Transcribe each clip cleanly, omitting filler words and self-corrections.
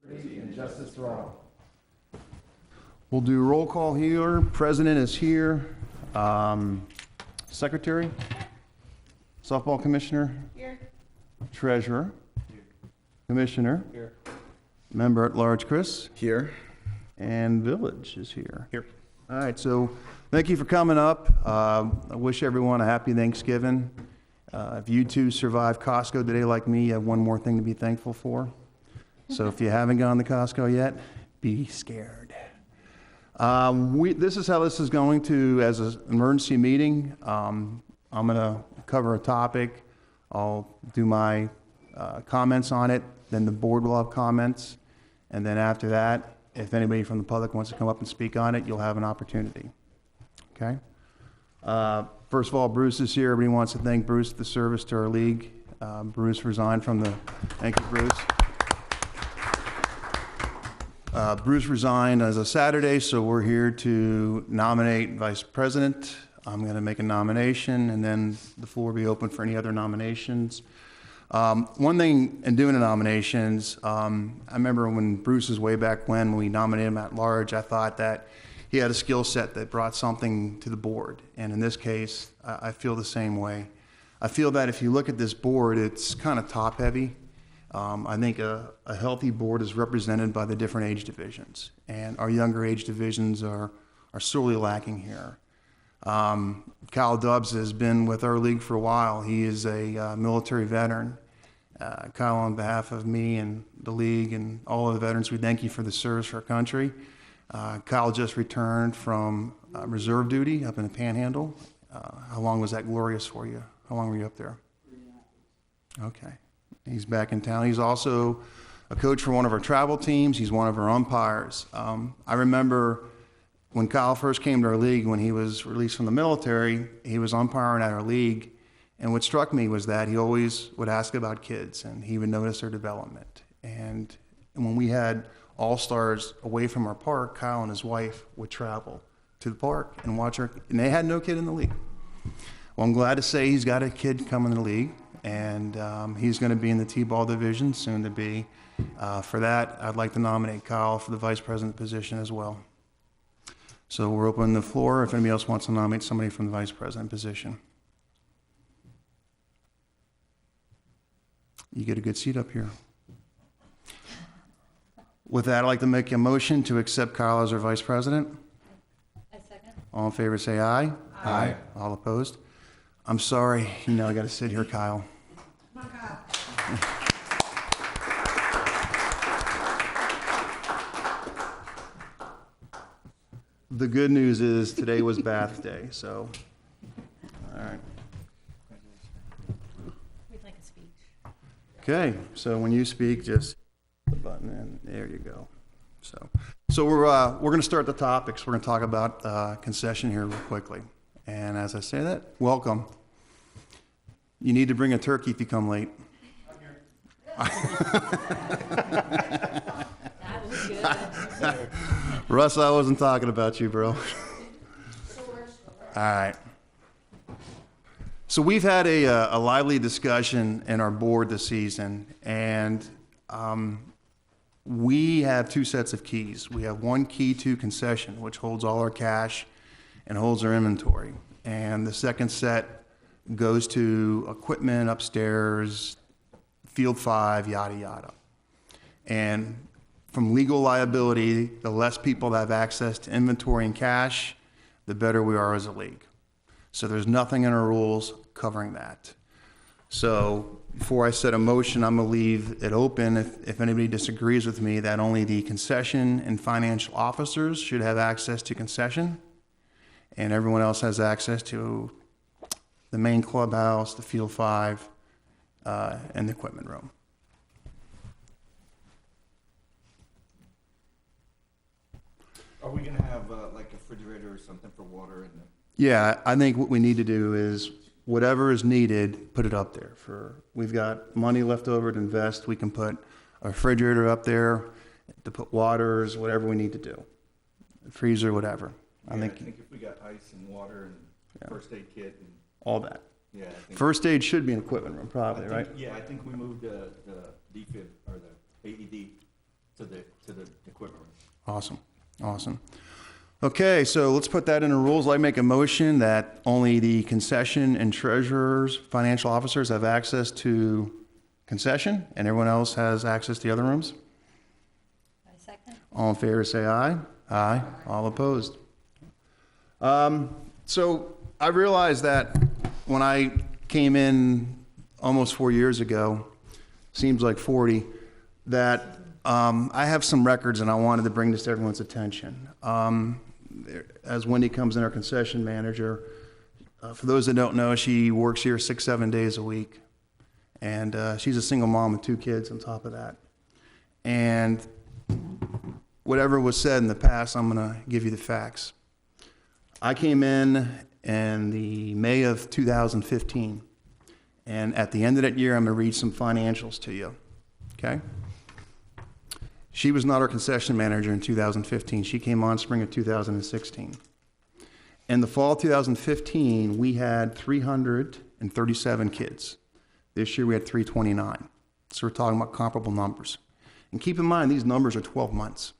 liberty and justice for all. We'll do roll call here. President is here. Secretary? Softball commissioner? Here. Treasurer? Here. Commissioner? Here. Member at large Chris? Here. And village is here. Here. All right, so thank you for coming up. I wish everyone a happy Thanksgiving. If you two survived Costco today like me, you have one more thing to be thankful for. So if you haven't gone to Costco yet, be scared. This is how this is going to, as an emergency meeting. I'm going to cover a topic. I'll do my comments on it. Then the board will have comments. And then after that, if anybody from the public wants to come up and speak on it, you'll have an opportunity. Okay? First of all, Bruce is here. Everybody wants to thank Bruce for the service to our league. Bruce resigned from the, thank you, Bruce. Bruce resigned as a Saturday, so we're here to nominate vice president. I'm going to make a nomination, and then the floor will be open for any other nominations. One thing in doing the nominations, I remember when Bruce was way back when we nominated him at large, I thought that he had a skill set that brought something to the board. And in this case, I feel the same way. I feel that if you look at this board, it's kind of top heavy. I think a healthy board is represented by the different age divisions. And our younger age divisions are sorely lacking here. Kyle Dubs has been with our league for a while. He is a military veteran. Kyle, on behalf of me and the league and all of the veterans, we thank you for the service for our country. Kyle just returned from reserve duty up in the Panhandle. How long was that glorious for you? How long were you up there? 3.5 weeks. Okay. He's back in town. He's also a coach for one of our travel teams. He's one of our umpires. I remember when Kyle first came to our league, when he was released from the military, he was umpiring at our league. And what struck me was that he always would ask about kids, and he would notice their development. And when we had all-stars away from our park, Kyle and his wife would travel to the park and watch her, and they had no kid in the league. Well, I'm glad to say he's got a kid coming in the league, and he's going to be in the T-ball division, soon to be. For that, I'd like to nominate Kyle for the vice president position as well. So we're opening the floor if anybody else wants to nominate somebody from the vice president position. You get a good seat up here. With that, I'd like to make a motion to accept Kyle as our vice president. I second. All in favor, say aye. Aye. All opposed? I'm sorry. You know, I got to sit here, Kyle. Come on, Kyle. The good news is today was bath day, so, all right. We'd like a speech. Okay, so when you speak, just the button and there you go. So we're going to start the topics. We're going to talk about concession here real quickly. And as I say that, welcome. You need to bring a turkey if you come late. That was good. Russ, I wasn't talking about you, bro. All right. So we've had a lively discussion in our board this season, and we have two sets of keys. We have one key to concession, which holds all our cash and holds our inventory. And the second set goes to equipment upstairs, Field 5, yada, yada. And from legal liability, the less people that have access to inventory and cash, the better we are as a league. So there's nothing in our rules covering that. So before I set a motion, I'm going to leave it open if anybody disagrees with me that only the concession and financial officers should have access to concession, and everyone else has access to the main clubhouse, the Field 5, and the equipment room. Are we gonna have like a refrigerator or something for water and? Yeah, I think what we need to do is whatever is needed, put it up there. We've got money left over to invest. We can put a refrigerator up there to put waters, whatever we need to do, freezer, whatever. Yeah, I think if we got ice and water and first aid kit and. All that. Yeah. I think First aid should be in the equipment room, probably, right? Yeah, I think we moved the defib or the AED to the Awesome. Awesome. Okay, so let's put that in the rules. I make a motion that only the concession and treasurers, financial officers have access to concession, and everyone else has access to the other rooms. I second. All in favor, say aye. Aye. All opposed. So I realized that when I came in almost 4 years ago, seems like 40, that I have some records and I wanted to bring this to everyone's attention. As Wendy comes in, our concession manager, for those that don't know, she works here 6-7 days a week. And she's a single mom with 2 kids on top of that. And whatever was said in the past, I'm going to give you the facts. I came in the May of 2015. And at the end of that year, I'm going to read some financials to you. Okay? She was not our concession manager in 2015. She came on spring of 2016. In the fall of 2015, we had 337 kids. This year we had 329. So we're talking about comparable numbers. And keep in mind, these numbers are 12 months.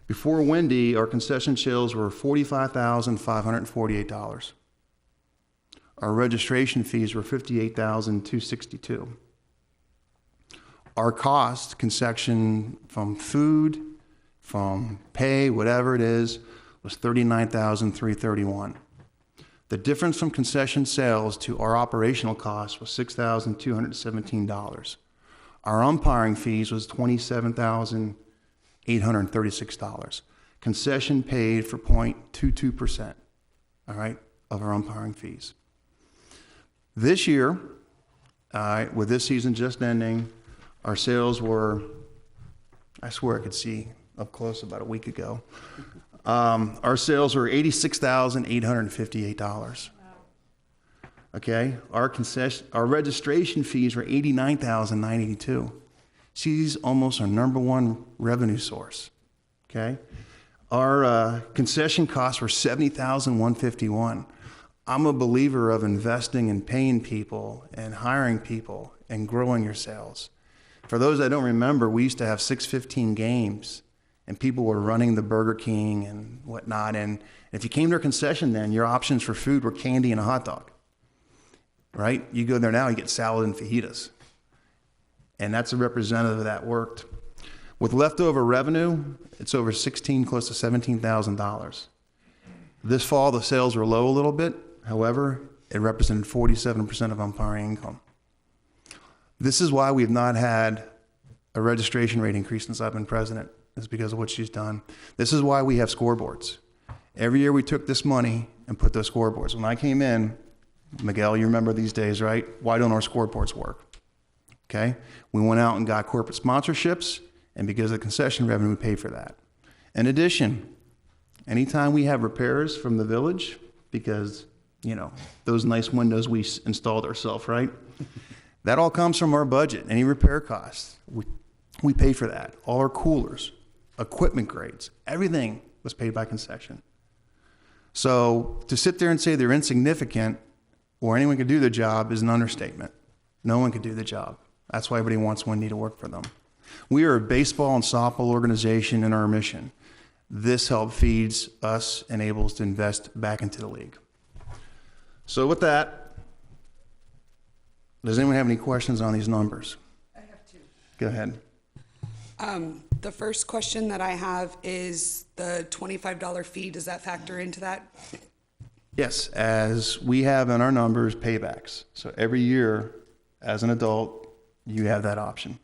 Before Wendy, our concession sales were $45,548. Our registration fees were $58,262. Our cost, concession from food, from pay, whatever it is, was $39,331. The difference from concession sales to our operational cost was $6,217. Our umpiring fees was $27,836. Concession paid for 0.22%, all right, of our umpiring fees. This year, with this season just ending, our sales were, I swear I could see up close about a week ago. Our sales were $86,858. Okay, our registration fees were $89,982. She's almost our number one revenue source. Okay, our concession costs were $70,151. I'm a believer of investing and paying people and hiring people and growing your sales. For those that don't remember, we used to have 615 games, and people were running the Burger King and whatnot. And if you came to a concession then, your options for food were candy and a hot dog, right? You go there now, you get salad and fajitas. And that's a representative of that worked. With leftover revenue, it's over close to $17,000. This fall, the sales were low a little bit. However, it represented 47% of umpiring income. This is why we've not had a registration rate increase since I've been president, is because of what she's done. This is why we have scoreboards. Every year we took this money and put those scoreboards. When I came in, Miguel, you remember these days, right? Why don't our scoreboards work? Okay? We went out and got corporate sponsorships, and because of the concession revenue, we paid for that. In addition, anytime we have repairs from the village, because, you know, those nice windows we installed ourselves, right? That all comes from our budget. Any repair costs, we pay for that. All our coolers, equipment grades, everything was paid by concession. So to sit there and say they're insignificant or anyone could do the job is an understatement. No one could do the job. That's why everybody wants Wendy to work for them. We are a baseball and softball organization in our mission. This help feeds us, enables to invest back into the league. So with that, does anyone have any questions on these numbers? I have 2. Go ahead. The first question that I have is the $25 fee. Does that factor into that? Yes, as we have in our numbers, paybacks. So every year, as an adult, you have that option.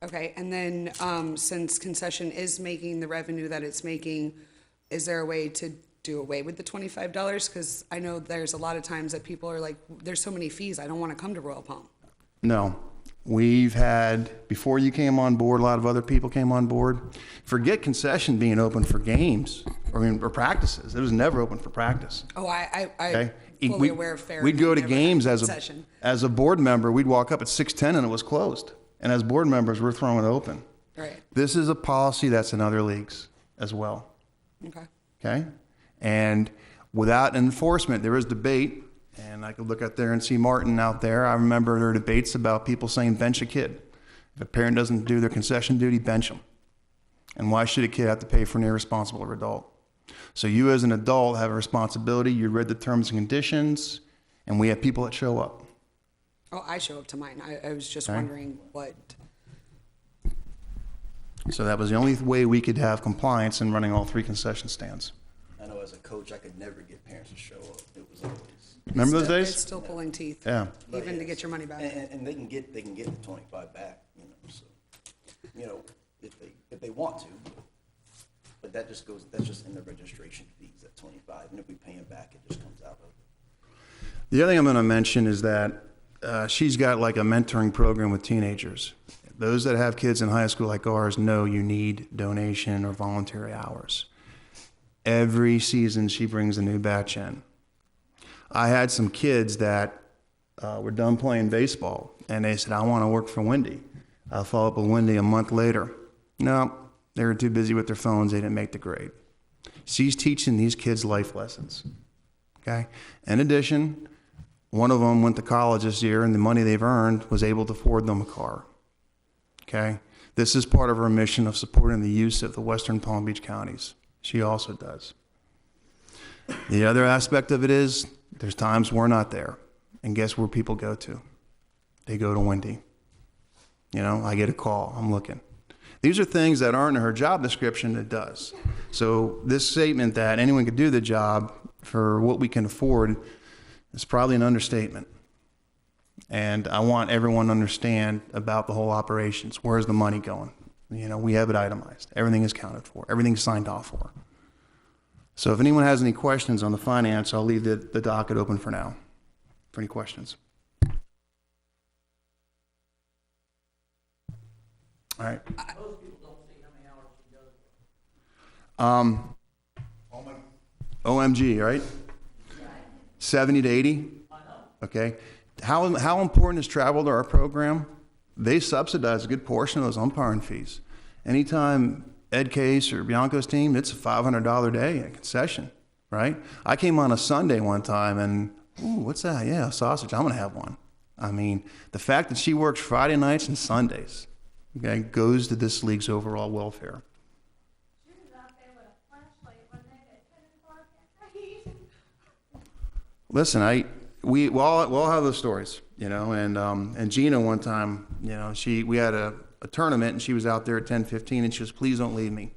Okay, and then since concession is making the revenue that it's making, is there a way to do away with the $25? Because I know there's a lot of times that people are like, there's so many fees, I don't want to come to Royal Palm. No. We've had, before you came on board, a lot of other people came on board. Forget concession being open for games or practices. It was never open for practice. Oh, I'm Okay? fully aware of fair. We'd go to games as concession. a board member. We'd walk up at 6:10 and it was closed. And as board members, we're throwing it open. Right. This is a policy that's in other leagues as well. Okay. Okay? And without enforcement, there is debate. And I could look out there and see Martin out there. I remember there were debates about people saying bench a kid. If a parent doesn't do their concession duty, bench them. And why should a kid have to pay for an irresponsible adult? So you as an adult have a responsibility. You read the terms and conditions, and we have people that show up. Oh, I show up to mine. I was just Okay. wondering what, So that was the only way we could have compliance in running all 3 concession stands. I know as a coach, I could never get parents to show up. It was always. Remember those it's days? still pulling teeth, Yeah. But even to yes. get your money back. And they can get the 25 back, so, if they want to. But that's just in the registration fees at 25, and if we pay them back, it just comes out of it. The other thing I'm going to mention is that she's got like a mentoring program with teenagers. Those that have kids in high school like ours know you need donation or voluntary hours. Every season she brings a new batch in. I had some kids that were done playing baseball, and they said, I want to work for Wendy. I'll follow up with Wendy a month later. No, they were too busy with their phones. They didn't make the grade. She's teaching these kids life lessons. Okay? In addition, one of them went to college this year, and the money they've earned was able to afford them a car. Okay? This is part of her mission of supporting the use of the Western Palm Beach counties. She also does. The other aspect of it is there's times we're not there. And guess where people go to? They go to Wendy. I get a call. I'm looking. These are things that aren't in her job description. It does. So this statement that anyone could do the job for what we can afford is probably an understatement. And I want everyone to understand about the whole operations. Where's the money going? We have it itemized. Everything is counted for. Everything's signed off for. So if anyone has any questions on the finance, I'll leave the docket open for now. For any questions. All right. Most people don't see how many hours she does. OMG, right? 70 to 80? I know. Okay. How important is travel to our program? They subsidize a good portion of those umpiring fees. Anytime Ed Case or Bianco's team, it's a $500 day a concession, right? I came on a Sunday one time and, ooh, what's that? Yeah, sausage. I'm going to have one. I mean, the fact that she works Friday nights and Sundays, okay, goes to this league's overall welfare. She was out there with a flashlight one night at 10 o'clock at night. Listen, we all have those stories, and Gina one time, we had a tournament and she was out there at 10:15 and she was, please don't leave me.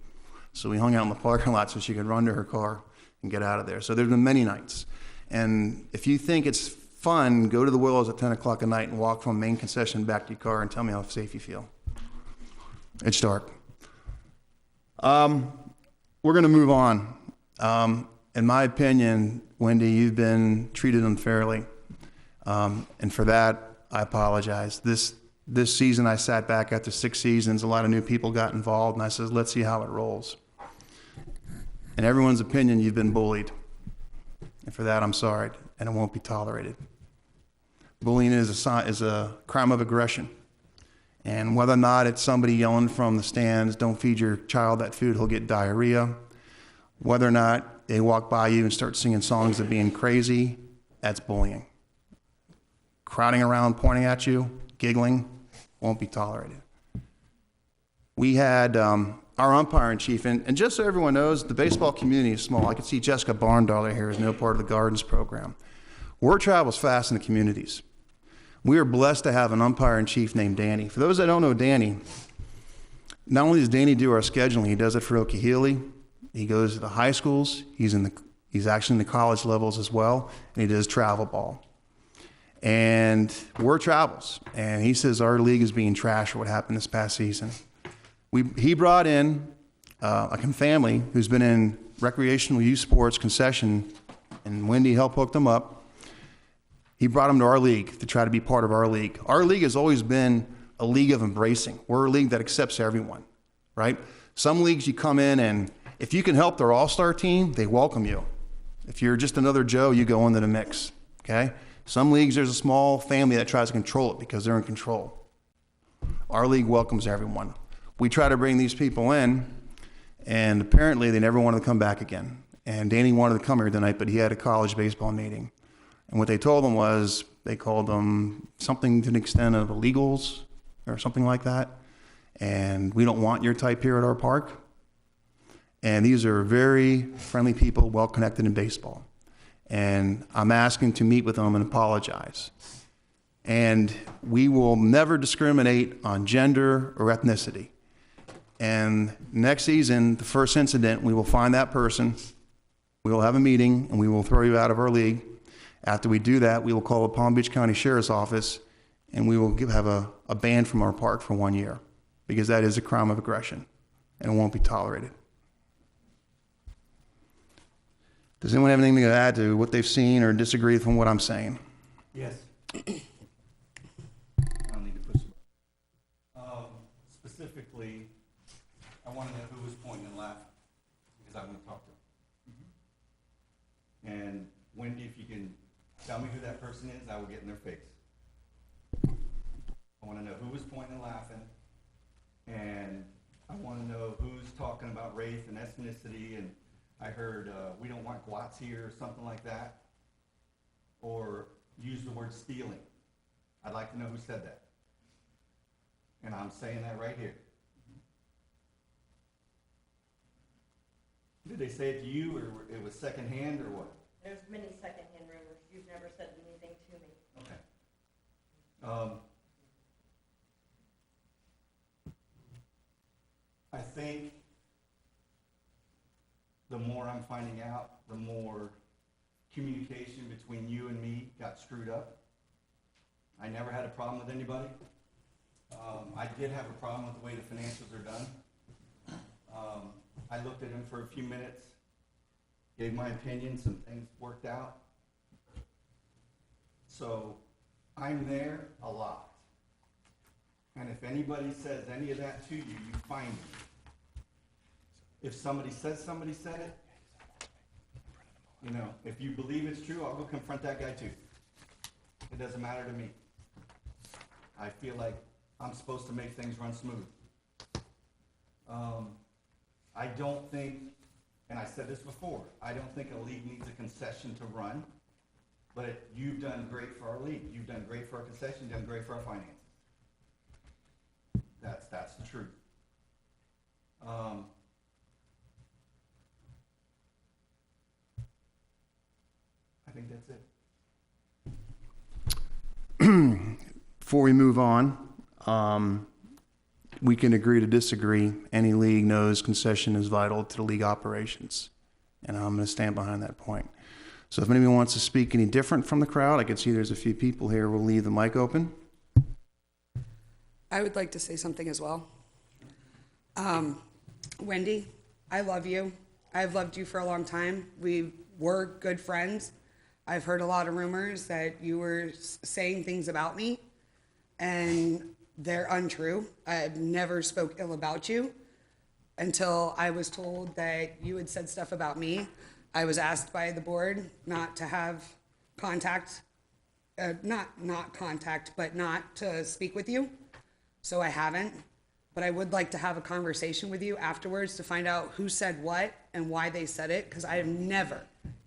So we hung out in the parking lot so she could run to her car and get out of there. So there's been many nights. And if you think it's fun, go to the Willows at 10 o'clock at night and walk from main concession back to your car and tell me how safe you feel. It's dark. We're going to move on. In my opinion, Wendy, you've been treated unfairly. And for that, I apologize. This season, I sat back after 6 seasons. A lot of new people got involved, and I said, let's see how it rolls. In everyone's opinion, you've been bullied. And for that, I'm sorry, and it won't be tolerated. Bullying is a crime of aggression. And whether or not it's somebody yelling from the stands, don't feed your child that food, he'll get diarrhea. Whether or not they walk by you and start singing songs of being crazy, that's bullying. Crowding around, pointing at you, giggling, won't be tolerated. We had our umpiring chief, and just so everyone knows, the baseball community is small. I can see Jessica Barndollar here is no part of the Gardens program. Word travels fast in the communities. We are blessed to have an umpire in chief named Danny. For those that don't know Danny, not only does Danny do our scheduling, he does it for Okehili. He goes to the high schools. He's actually in the college levels as well, and he does travel ball. And word travels, and he says our league is being trashed for what happened this past season. He brought in a family who's been in recreational youth sports concession, and Wendy helped hook them up. He brought them to our league to try to be part of our league. Our league has always been a league of embracing. We're a league that accepts everyone, right? Some leagues you come in, and if you can help their all-star team, they welcome you. If you're just another Joe, you go into the mix, okay? Some leagues, there's a small family that tries to control it because they're in control. Our league welcomes everyone. We try to bring these people in, and apparently they never wanted to come back again. And Danny wanted to come here tonight, but he had a college baseball meeting. And what they told him was, they called them something to the extent of illegals or something like that. And we don't want your type here at our park. And these are very friendly people, well-connected in baseball. And I'm asking to meet with them and apologize. And we will never discriminate on gender or ethnicity. And next season, the first incident, we will find that person, we will have a meeting, and we will throw you out of our league. After we do that, we will call the Palm Beach County Sheriff's Office, and we will have a ban from our park for 1 year, because that is a crime of aggression, and it won't be tolerated. Does anyone have anything to add to what they've seen or disagree from what I'm saying? Yes. I don't need to push it. Specifically, I want to know who was pointing and laughing, because I want to talk to them. And Wendy, if you can tell me who that person is, I will get in their face. I want to know who was pointing and laughing, and I want to know who's talking about race and ethnicity, and I heard, we don't want Guats here, or something like that, or use the word stealing. I'd like to know who said that. And I'm saying that right here. Did they say it to you, or it was secondhand, or what? There's many secondhand rumors. You've never said anything to me. Okay. I think the more I'm finding out, the more communication between you and me got screwed up. I never had a problem with anybody. I did have a problem with the way the financials are done. I looked at them for a few minutes, gave my opinion, some things worked out. So I'm there a lot. And if anybody says any of that to you, you find me. If somebody says somebody said it, you know, if you believe it's true, I'll go confront that guy too. It doesn't matter to me. I feel like I'm supposed to make things run smooth. I don't think, and I said this before, I don't think a league needs a concession to run, but you've done great for our league. You've done great for our concession, you've done great for our finances. That's the truth. I think that's it. Before we move on, we can agree to disagree. Any league knows concession is vital to the league operations, and I'm going to stand behind that point. So if anybody wants to speak any different from the crowd, I can see there's a few people here. We'll leave the mic open. I would like to say something as well. Wendy, I love you. I've loved you for a long time. We were good friends. I've heard a lot of rumors that you were saying things about me, and they're untrue. I've never spoke ill about you until I was told that you had said stuff about me. I was asked by the board not to have contact, not contact, but not to speak with you. So I haven't, but I would like to have a conversation with you afterwards to find out who said what and why they said it, because I have never,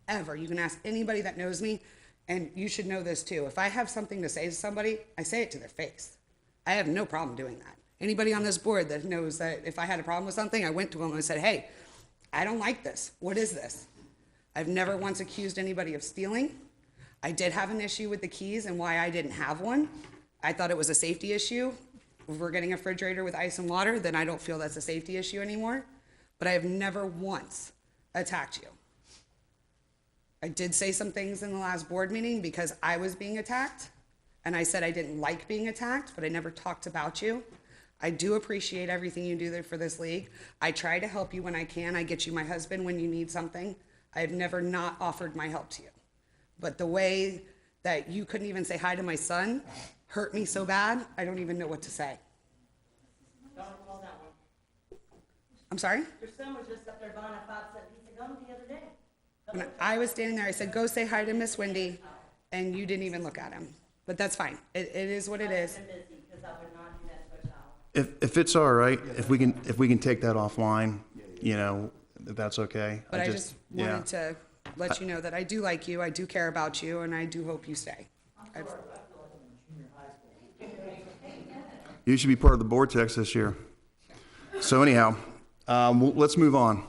ever, you can ask anybody that knows me, and you should know this too. If I have something to say to somebody, I say it to their face. I have no problem doing that. Anybody on this board that knows that if I had a problem with something, I went to them and I said, hey, I don't like this. What is this? I've never once accused anybody of stealing. I did have an issue with the keys and why I didn't have one. I thought it was a safety issue. If we're getting a refrigerator with ice and water, then I don't feel that's a safety issue anymore. But I have never once attacked you. I did say some things in the last board meeting because I was being attacked, and I said I didn't like being attacked, but I never talked about you. I do appreciate everything you do there for this league. I try to help you when I can. I get you my husband when you need something. I've never not offered my help to you. But the way that you couldn't even say hi to my son hurt me so bad, I don't even know what to say. Don't recall that one. I'm sorry? Your son was just up there buying a 5-cent piece of gum the other day. When I was standing there, I said, go say hi to Miss Wendy, and you didn't even look at him. But that's fine. It is what it is. I've been busy because I would not do that to a child. If it's all right, if we can take that offline, you know, if that's okay. But I just wanted to let you know that I do like you, I do care about you, and I do hope you stay. You should be part of the Vortex this year. So anyhow, let's move on.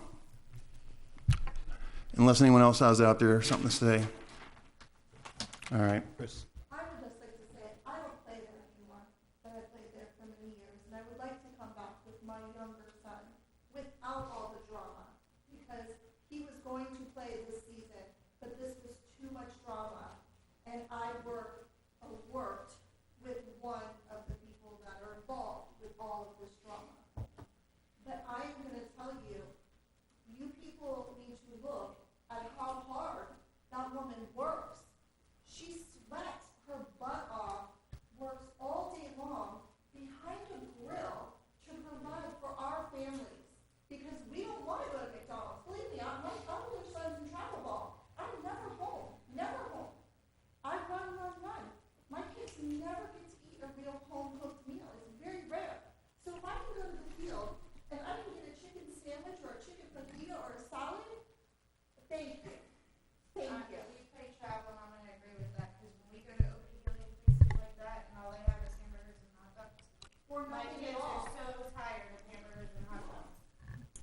Unless anyone else has out there something to say. All right. Chris? I would just like to say, I don't play there anymore, but I played there for many years, and I would like to come back with my younger son without all the drama, because he was going to play this season, but this was too much drama, and I worked with one of the people that are involved with all of this drama. But I am gonna tell you, you people need to look at how hard that woman works. She sweats her butt off, works all day long behind a grill to provide for our families. Because we don't want to go to McDonald's. Believe me, my older son's in travel ball. I'm never home, never home. I run. My kids never get to eat a real home-cooked meal. It's very rare. So if I can go to the field and I can get a chicken sandwich or a chicken fajita or a salad, thank you. Thank you. We pay travel, and I'm gonna agree with that, because when we go to Okie places like that, and all they have is hamburgers and hot dogs, Or my nothing kids at all. are so tired of hamburgers and hot dogs.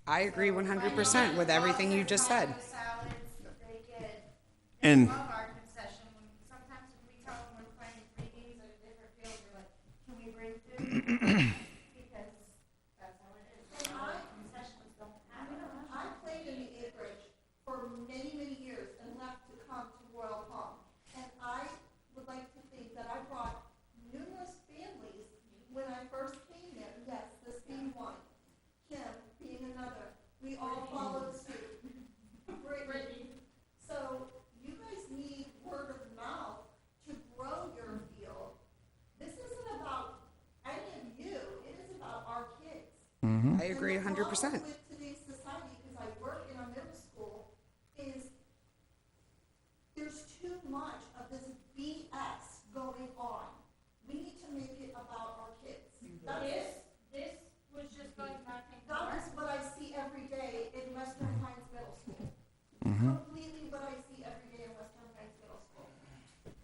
I agree 100% with everything you just said. Salads, they get, And love our concession, sometimes when we tell them we're playing 3 games at a different field, we're like, can we bring food? Because that's how it is. Our concessions don't have it. I played in the acreage for many, many years and left to come to Royal Palm. And I would like to think that I brought numerous families when I first came there. Yes, this being one, Kim being another. We all followed suit. Brittany. So you guys need word of mouth to grow your field. This isn't about any of you. It is about our kids. I agree And the 100%. problem with today's society, because I work in a middle school, is there's too much of this BS going on. We need to make it about our kids. This was just going back and That is what I see every day in Western Pines Middle School. Completely what I see every day in Western Pines Middle School.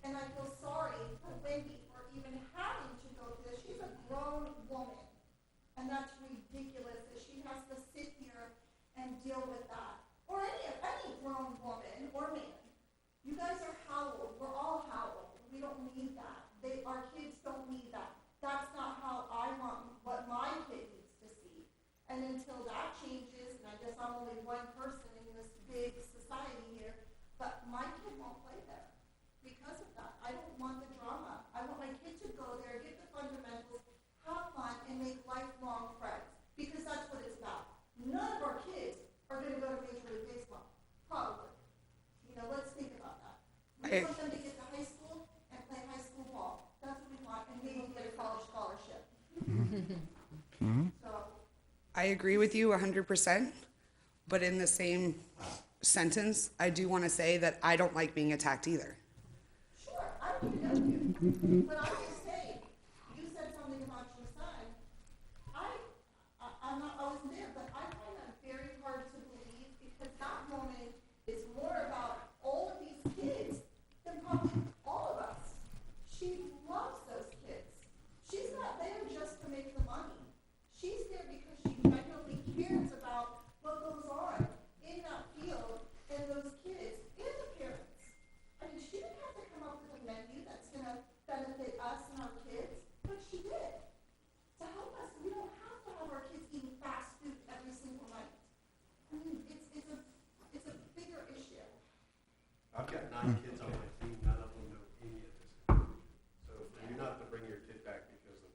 And I feel sorry for Wendy for even having to go through this. She's a grown woman. And that's ridiculous that she has to sit here and deal with that. Or any grown woman or man. You guys are howled. We're all howled. We don't need that. Our kids don't need that. That's not how I want what my kid needs to see. And until that changes, and I guess I'm only one person in this big society here, but my kid won't play there because of that. I don't want the drama. I want my kid to go there, get the fundamentals, have fun, and make lifelong friends. Because that's what it's about. None of our kids are going to go to Major League Baseball. Probably. Let's think about that. We want them to get to high school and play high school ball. That's what we want, and maybe get a college scholarship. So, I agree with you 100%, but in the same sentence, I do want to say that I don't like being attacked either. sure, I don't know you. But I'm just saying, you said something about your son. I'm not always there, but I find that very hard to believe because that woman is more about all of these kids than probably all of us. She loves those kids. She's not there just to make the money. She's there because she genuinely cares about what goes on in that field and those kids and the parents. I mean, she didn't have to come up with a menu that's going to benefit us and our kids, but she did. To help us, we don't have to have our kids eating fast food every single night. I mean, it's a bigger issue. I've got 9 kids on my team, none of them know any of this. So for you not to bring your kid back because of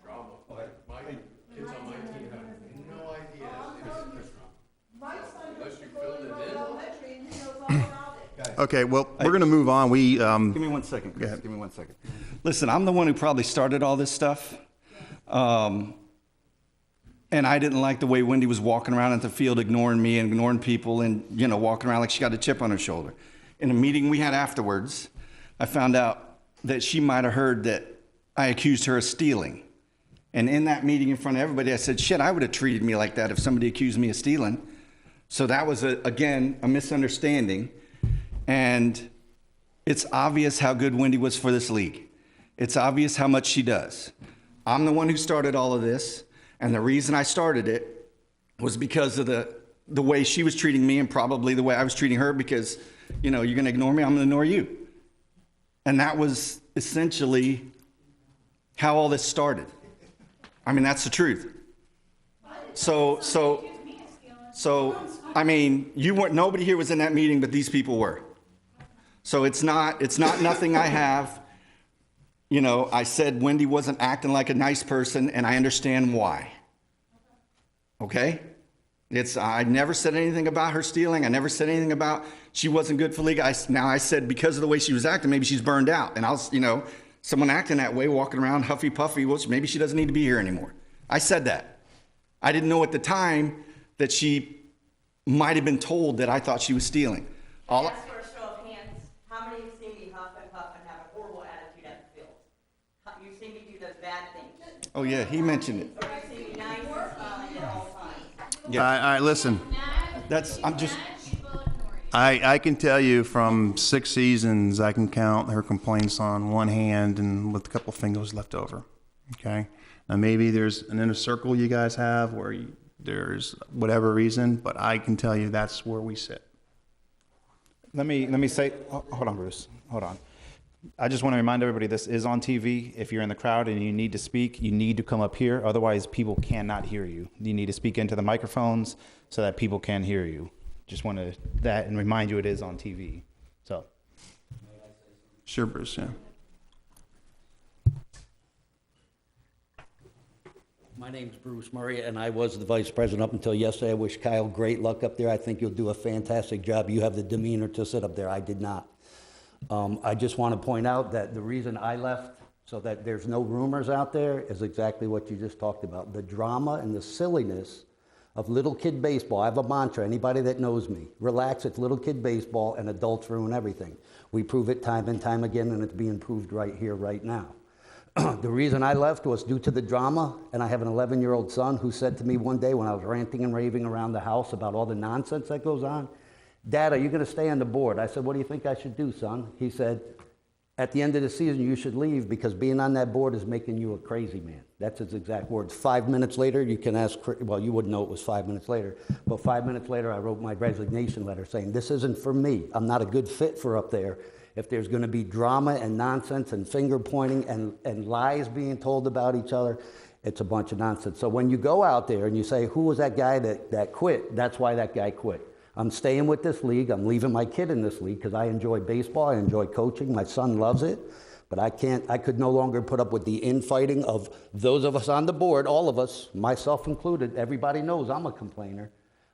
drama, my kids on my team have no idea it's drama. My son goes Unless to you filled Golden it Road in. Elementary and he knows all about it. okay, well, we're going to move on. Give me 1 second, Chris. ahead. Give me 1 second. Listen, I'm the one who probably started all this stuff. And I didn't like the way Wendy was walking around at the field, ignoring me and ignoring people and, walking around like she got a chip on her shoulder. In a meeting we had afterwards, I found out that she might have heard that I accused her of stealing. And in that meeting in front of everybody, I said, shit, I would have treated me like that if somebody accused me of stealing. So that was, again, a misunderstanding. And it's obvious how good Wendy was for this league. It's obvious how much she does. I'm the one who started all of this. And the reason I started it was because of the the way she was treating me and probably the way I was treating her because, you know, you're going to ignore me, I'm going to ignore you. And that was essentially how all this started. I mean, that's the truth. So, I mean, nobody here was in that meeting, but these people were. So it's not nothing I have. You know, I said Wendy wasn't acting like a nice person, and I understand why. Okay? I never said anything about her stealing. I never said anything about she wasn't good for league. Now I said because of the way she was acting, maybe she's burned out. And someone acting that way, walking around huffy puffy, well, maybe she doesn't need to be here anymore. I said that. I didn't know at the time that she might have been told that I thought she was stealing. Ask for a show of hands. How many of you see me huff and puff and have a horrible attitude at the field? You see me do those bad things. Oh yeah, he mentioned it. Or you see me nice and smiling at all times. Yeah. All right, listen. I can tell you from 6 seasons, I can count her complaints on one hand and with a couple fingers left over. Okay? Now maybe there's an inner circle you guys have where there's whatever reason, but I can tell you that's where we sit. Let me say, hold on, Bruce, hold on. I just want to remind everybody this is on TV. If you're in the crowd and you need to speak, you need to come up here. Otherwise, people cannot hear you. You need to speak into the microphones so that people can hear you. Just wanted that and remind you it is on TV. So. Sure, Bruce, yeah. My name's Bruce Murray, and I was the vice president up until yesterday. I wish Kyle great luck up there. I think you'll do a fantastic job. You have the demeanor to sit up there. I did not. I just want to point out that the reason I left so that there's no rumors out there is exactly what you just talked about. The drama and the silliness of little kid baseball. I have a mantra, anybody that knows me, relax, it's little kid baseball and adults ruin everything. We prove it time and time again, and it's being proved right here, right now. The reason I left was due to the drama, and I have an 11-year-old son who said to me one day when I was ranting and raving around the house about all the nonsense that goes on, "Dad, are you going to stay on the board?" I said, "What do you think I should do, son?" He said, "At the end of the season, you should leave because being on that board is making you a crazy man." That's his exact words. 5 minutes later, you can ask, well, you wouldn't know it was 5 minutes later, but 5 minutes later, I wrote my resignation letter saying, this isn't for me. I'm not a good fit for up there. If there's going to be drama and nonsense and finger pointing and lies being told about each other, it's a bunch of nonsense. So when you go out there and you say, who was that guy that quit? That's why that guy quit. I'm staying with this league. I'm leaving my kid in this league because I enjoy baseball. I enjoy coaching. My son loves it. But I could no longer put up with the infighting of those of us on the board, all of us, myself included. Everybody knows I'm a complainer.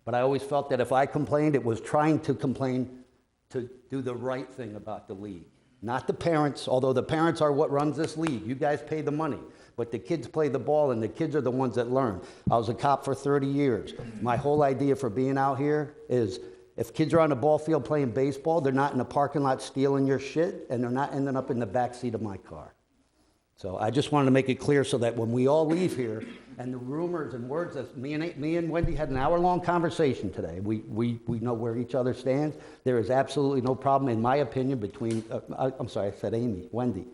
But I always felt that if I complained, it was trying to complain to do the right thing about the league. Not the parents, although the parents are what runs this league. You guys pay the money. But the kids play the ball, and the kids are the ones that learn. I was a cop for 30 years. My whole idea for being out here is if kids are on the ball field playing baseball, they're not in the parking lot stealing your shit, and they're not ending up in the back seat of my car. So I just wanted to make it clear so that when we all leave here, and the rumors and words that me and Wendy had an hour-long conversation today. We know where each other stands. There is absolutely no problem, in my opinion, between, I'm sorry, I said Amy, Wendy.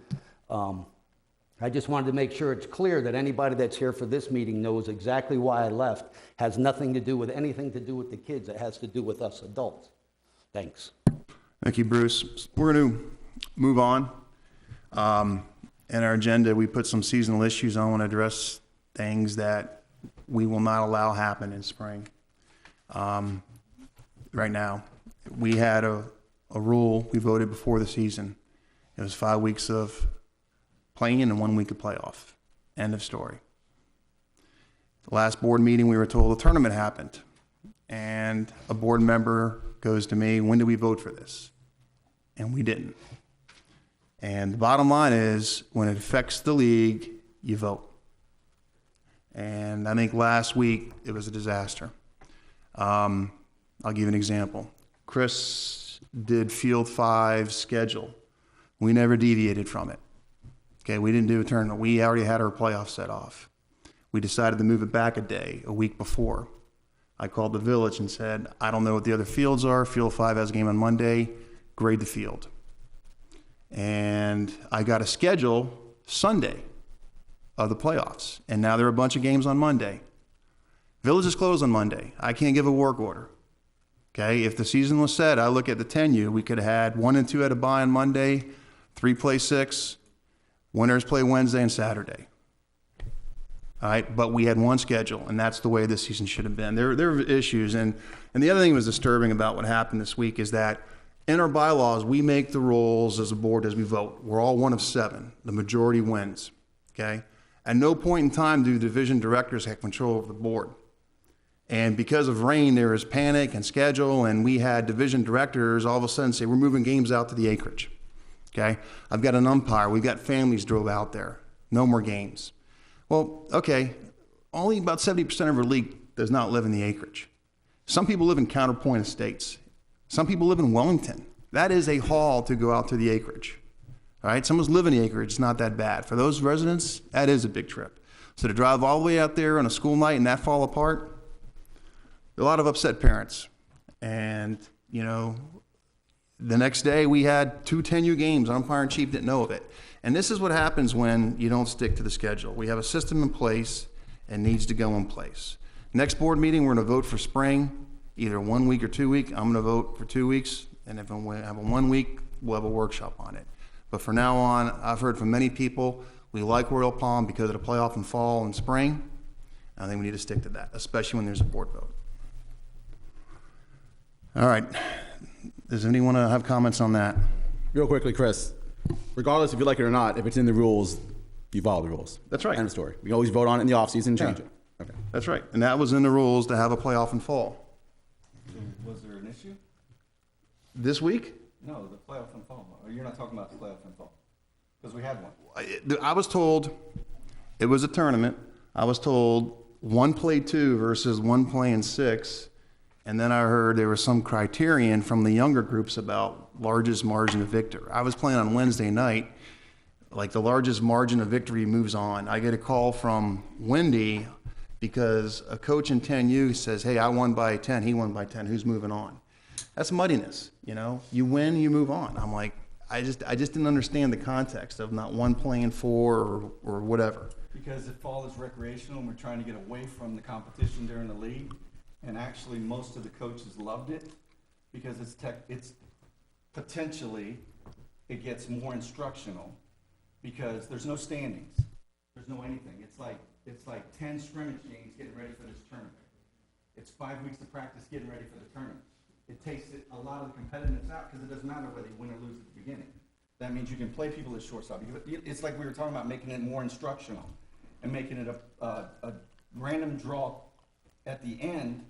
I just wanted to make sure it's clear that anybody that's here for this meeting knows exactly why I left. Has nothing to do with anything to do with the kids. It has to do with us adults. Thanks. Thank you, Bruce. We're going to move on. In our agenda, we put some seasonal issues. I want to address things that we will not allow happen in spring. Right now, we had a rule. We voted before the season. It was 5 weeks of playing and 1 week of playoff. End of story. The last board meeting, we were told a tournament happened. And a board member goes to me, when do we vote for this? And we didn't. And the bottom line is, when it affects the league, you vote. And I think last week, it was a disaster. I'll give you an example. Chris did Field 5 schedule. We never deviated from it. Okay, we didn't do a tournament. We already had our playoff set off. We decided to move it back a week before. I called the village and said, I don't know what the other fields are. Field 5 has a game on Monday. Grade the field. And I got a schedule Sunday of the playoffs. And now there are a bunch of games on Monday. Village is closed on Monday. I can't give a work order. Okay, if the season was set, I look at the 10U, we could have had 1 and 2 had a bye on Monday, 3 play 6, winners play Wednesday and Saturday. All right, but we had one schedule, and that's the way this season should have been. There were issues, and the other thing that was disturbing about what happened this week is that in our bylaws, we make the rules as a board as we vote. We're all 1 of 7. The majority wins, okay? At no point in time do division directors have control over the board. And because of rain, there was panic and schedule, and we had division directors all of a sudden say, we're moving games out to the acreage, okay? I've got an umpire. We've got families drove out there. No more games. Well, okay, only about 70% of our league does not live in the acreage. Some people live in Counterpoint Estates. Some people live in Wellington. That is a haul to go out to the acreage, all right? Someone's living in the acreage, it's not that bad. For those residents, that is a big trip. So to drive all the way out there on a school night and that fall apart, a lot of upset parents. And, you know, the next day we had 2 10U games. Umpire in chief didn't know of it. And this is what happens when you don't stick to the schedule. We have a system in place and needs to go in place. Next board meeting, we're going to vote for spring, either 1 week or 2 week. I'm going to vote for 2 weeks. And if I have a 1 week, we'll have a workshop on it. But for now on, I've heard from many people, we like Royal Palm because of the playoff in fall and spring. I think we need to stick to that, especially when there's a board vote. All right. Does anyone have comments on that? Real quickly, Chris, regardless if you like it or not, if it's in the rules, you follow the rules. That's right. End of story. We always vote on it in the offseason and change it. Okay. That's right. And that was in the rules to have a playoff in fall. Was there an issue? This week? No, the playoff in fall. Or you're not talking about the playoff in fall? Because we had one. I was told it was a tournament. I was told 1 play 2 versus 1 playing 6. And then I heard there was some criterion from the younger groups about largest margin of victory. I was playing on Wednesday night, like the largest margin of victory moves on. I get a call from Wendy because a coach in 10U says, hey, I won by 10, he won by 10, who's moving on? That's muddiness, you know? You win, you move on. I'm like, I just didn't understand the context of not 1 playing 4 or whatever. Because if fall is recreational and we're trying to get away from the competition during the league, and actually most of the coaches loved it because it's potentially, it gets more instructional because there's no standings. There's no anything. It's like 10 scrimmage games getting ready for this tournament. It's 5 weeks of practice getting ready for the tournament. It takes a lot of the competitiveness out because it doesn't matter whether you win or lose at the beginning. That means you can play people at shortstop. It's like we were talking about making it more instructional and making it a random draw at the end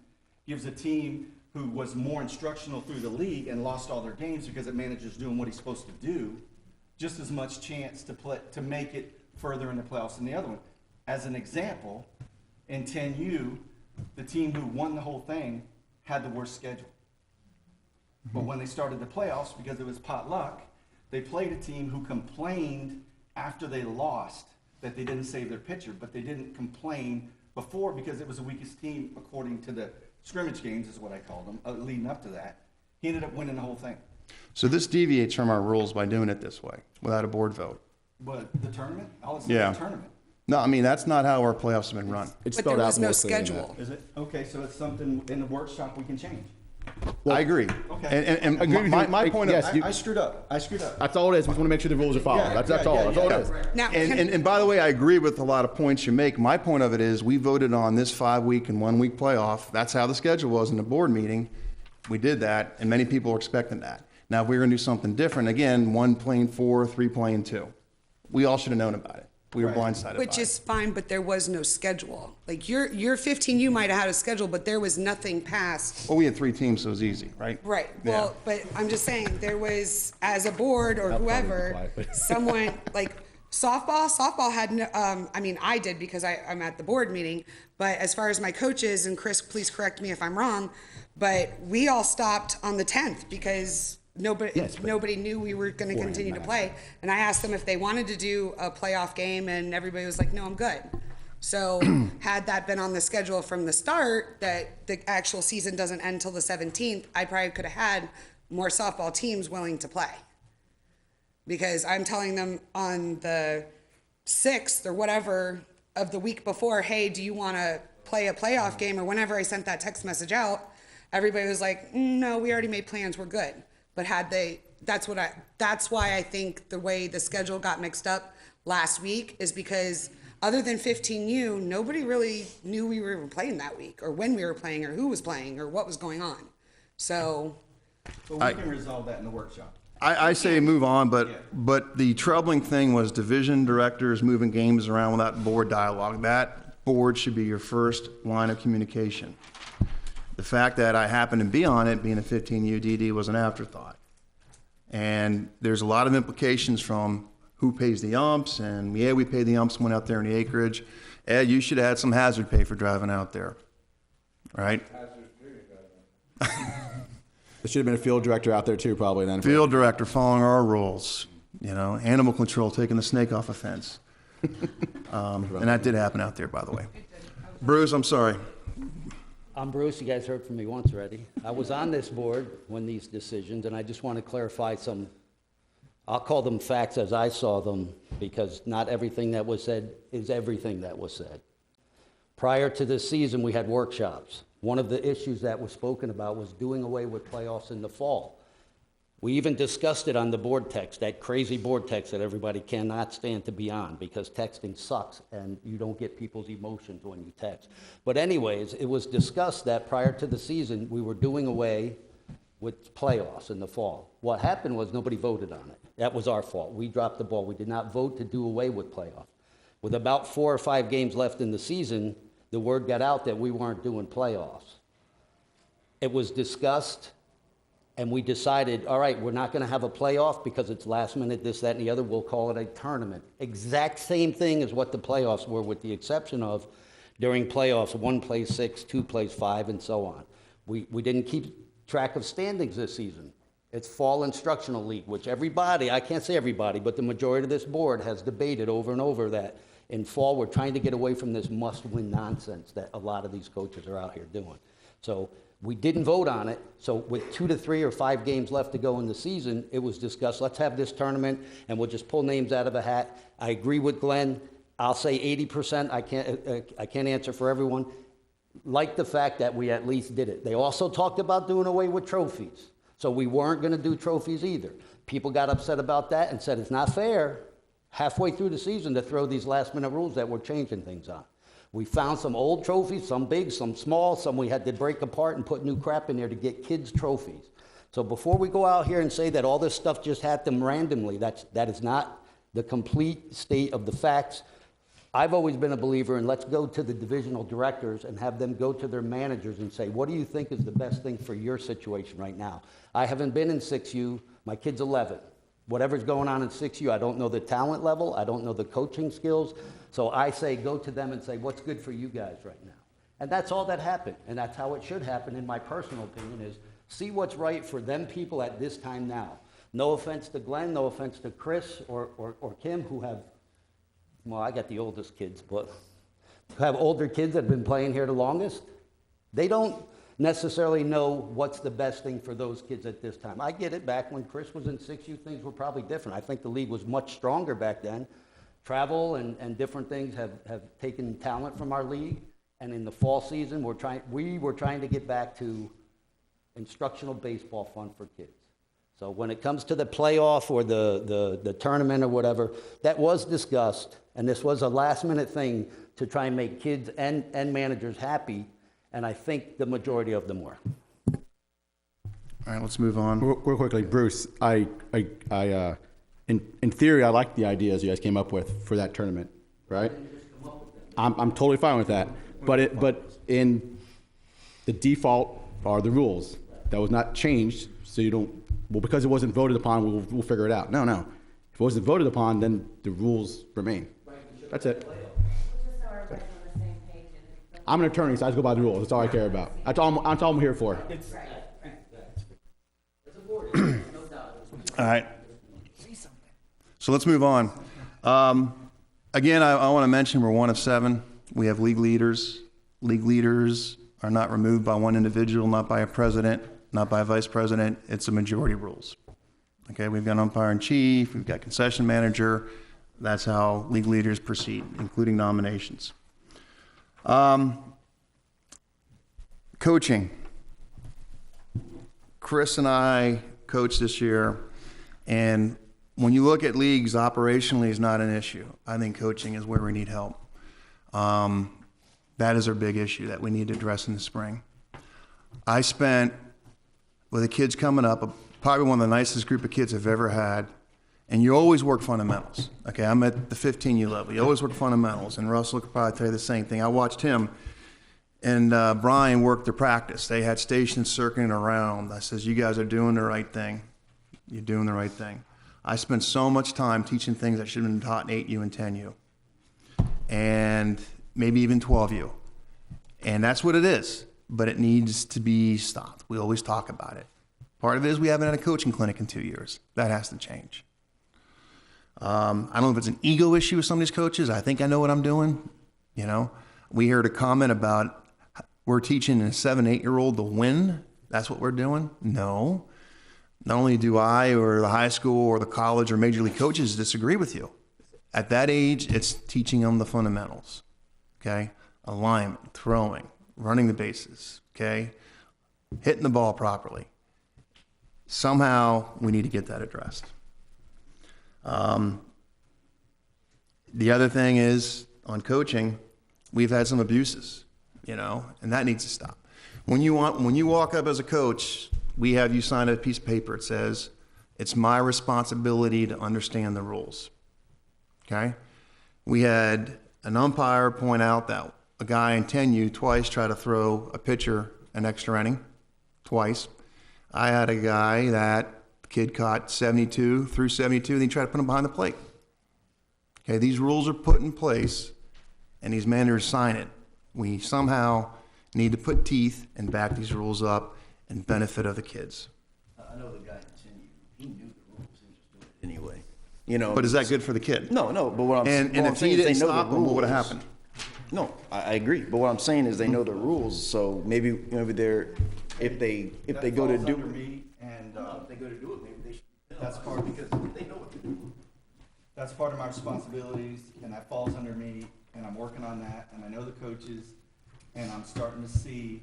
gives a team who was more instructional through the league and lost all their games because the manager's doing what he's supposed to do, just as much chance to make it further in the playoffs than the other one. As an example, in 10U, the team who won the whole thing had the worst schedule. But when they started the playoffs, because it was pot luck, they played a team who complained after they lost that they didn't save their pitcher, but they didn't complain before because it was the weakest team according to the scrimmage games is what I called them, leading up to that. He ended up winning the whole thing. So this deviates from our rules by doing it this way, without a board vote. But the tournament? All it's Yeah. the tournament. No, I mean, that's not how our playoffs have been run. It's But there spelled out was no more clearly than schedule. Is it? Okay, so it's something in the workshop we can change. I agree. Okay. And Agree with my, you. my point Yes, of, you- I screwed up. that. That's all it is. We just want to make sure the rules are followed. Yeah, That's all. yeah, That's all yeah. it is. Now, and by the way, I agree with a lot of points you make. My point of it is we voted on this 5 week and 1 week playoff. That's how the schedule was in the board meeting. We did that, and many people were expecting that. Now, if we were going to do something different, again, 1 playing 4, 3 playing 2, we all should have known about it. We were Right. blindsided which by is fine, but there was no schedule. Like your 15, you might have had a schedule, but there was nothing passed. it. Well, we had 3 teams, so it was easy, right? Right. Yeah. Well, but I'm just saying there was, as a board or I'll probably be whoever, quiet. someone like softball had no, I mean, I did because I'm at the board meeting, but as far as my coaches, and Chris, please correct me if I'm wrong, but we all stopped on the 10th because nobody knew we were going to continue to play. And I asked them if they wanted to do a playoff game, and everybody was like, no, I'm good. So had that been on the schedule from the start, that the actual season doesn't end till the 17th, I probably could have had more softball teams willing to play. Because I'm telling them on the 6th or whatever of the week before, hey, do you want to play a playoff game, or whenever I sent that text message out, everybody was like, no, we already made plans, we're good. But that's why I think the way the schedule got mixed up last week is because other than 15U, nobody really knew we were playing that week, or when we were playing, or who was playing, or what was going on. So But we can resolve that in the workshop. I say move on, but the troubling thing was division directors moving games around without board dialogue. That board should be your first line of communication. The fact that I happened to be on it, being a 15U DD, was an afterthought. And there's a lot of implications from who pays the umps, and yeah, we paid the umps, went out there in the acreage. Ed, you should have had some hazard pay for driving out there, right? There should have been a field director out there too, probably then. Field director following our rules, you know, animal control, taking the snake off a fence. And that did happen out there, by the way. Bruce, I'm sorry. I'm Bruce, you guys heard from me once already. I was on this board when these decisions, and I just want to clarify some, I'll call them facts as I saw them, because not everything that was said is everything that was said. Prior to this season, we had workshops. One of the issues that was spoken about was doing away with playoffs in the fall. We even discussed it on the board text, that crazy board text that everybody cannot stand to be on, because texting sucks and you don't get people's emotions when you text. But anyways, it was discussed that prior to the season, we were doing away with playoffs in the fall. What happened was nobody voted on it. That was our fault. We dropped the ball. We did not vote to do away with playoffs. With about 4 or 5 games left in the season, the word got out that we weren't doing playoffs. It was discussed, and we decided, all right, we're not going to have a playoff because it's last minute, this, that, and the other. We'll call it a tournament. Exact same thing as what the playoffs were, with the exception of during playoffs, 1 plays 6, 2 plays 5, and so on. We didn't keep track of standings this season. It's Fall Instructional League, which everybody, I can't say everybody, but the majority of this board has debated over and over that in fall we're trying to get away from this must-win nonsense that a lot of these coaches are out here doing. So we didn't vote on it. So with 2 to 3 or 5 games left to go in the season, it was discussed, let's have this tournament and we'll just pull names out of a hat. I agree with Glenn. I'll say 80%. I can't answer for everyone. Like the fact that we at least did it. They also talked about doing away with trophies. So we weren't going to do trophies either. People got upset about that and said it's not fair halfway through the season to throw these last-minute rules that we're changing things on. We found some old trophies, some big, some small, some we had to break apart and put new crap in there to get kids' trophies. So before we go out here and say that all this stuff just happened randomly, that is not the complete state of the facts. I've always been a believer in let's go to the divisional directors and have them go to their managers and say, what do you think is the best thing for your situation right now? I haven't been in 6U. My kid's 11. Whatever's going on in 6U, I don't know the talent level. I don't know the coaching skills. So I say go to them and say, what's good for you guys right now? And that's all that happened. And that's how it should happen, in my personal opinion, is see what's right for them people at this time now. No offense to Glenn, no offense to Chris or Kim, who have, well, I got the oldest kids, but who have older kids that have been playing here the longest. They don't necessarily know what's the best thing for those kids at this time. I get it. Back when Chris was in 6U, things were probably different. I think the league was much stronger back then. Travel and different things have taken talent from our league. And in the fall season, we were trying to get back to instructional baseball fun for kids. So when it comes to the playoff or the tournament or whatever, that was discussed. And this was a last-minute thing to try and make kids and managers happy. And I think the majority of them were. All right, let's move on. Real quickly, Bruce, in theory, I like the ideas you guys came up with for that tournament, right? I'm totally fine with that. But in the default are the rules. That was not changed, so you don't, well, because it wasn't voted upon, we'll figure it out. No. If it wasn't voted upon, then the rules remain. That's it. I'm an attorney, so I just go by the rules. That's all I care about. That's all I'm here for. All right. So let's move on. Again, I want to mention we're 1 of 7. We have league leaders. League leaders are not removed by one individual, not by a president, not by a vice president. It's a majority rules. Okay, we've got umpire in chief, we've got concession manager. That's how league leaders proceed, including nominations. Coaching. Chris and I coached this year, and when you look at leagues, operationally is not an issue. I think coaching is where we need help. That is our big issue that we need to address in the spring. I spent, with the kids coming up, probably one of the nicest group of kids I've ever had, and you always work fundamentals. Okay, I'm at the 15U level. You always work fundamentals, and Russell could probably tell you the same thing. I watched him and Brian work their practice. They had stations circling around. I says, you guys are doing the right thing. You're doing the right thing. I spent so much time teaching things that should have been taught in 8U and 10U, and maybe even 12U. And that's what it is, but it needs to be stopped. We always talk about it. Part of it is we haven't had a coaching clinic in 2 years. That has to change. I don't know if it's an ego issue with some of these coaches. I think I know what I'm doing. You know, we heard a comment about we're teaching a 7, 8-year-old to win. That's what we're doing. No. Not only do I or the high school or the college or major league coaches disagree with you. At that age, it's teaching them the fundamentals. Okay? Alignment, throwing, running the bases. Okay? Hitting the ball properly. Somehow we need to get that addressed. The other thing is on coaching, we've had some abuses, you know, and that needs to stop. When you walk up as a coach, we have you sign a piece of paper. It says, it's my responsibility to understand the rules. Okay? We had an umpire point out that a guy in 10U twice tried to throw a pitcher an extra inning, twice. I had a guy that the kid caught 72, threw 72, and he tried to put him behind the plate. Okay, these rules are put in place, and these managers sign it. We somehow need to put teeth and back these rules up in benefit of the kids. I know the guy in 10U, he knew the rules, he was just doing it anyway. You know. But is that good for the kid? No, but what I'm And if he didn't stop him, what would have happened? No, I agree. But what I'm saying is they know the rules, so maybe they're if they go to That falls do under me, and if they go to do it, maybe they should. that's part because They know what to do. that's part of my responsibilities, and that falls under me, and I'm working on that, and I know the coaches, and I'm starting to see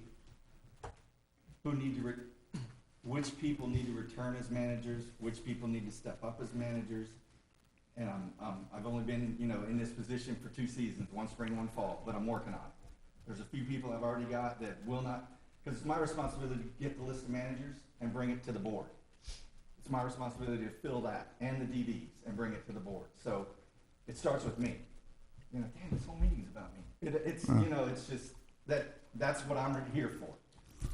which people need to return as managers, which people need to step up as managers, and I've only been, in this position for 2 seasons, one spring, one fall, but I'm working on it. There's a few people I've already got that will not, because it's my responsibility to get the list of managers and bring it to the board. It's my responsibility to fill that and the DBs and bring it to the board. So it starts with me. Damn, this whole meeting's about me. It's just that's what I'm here for.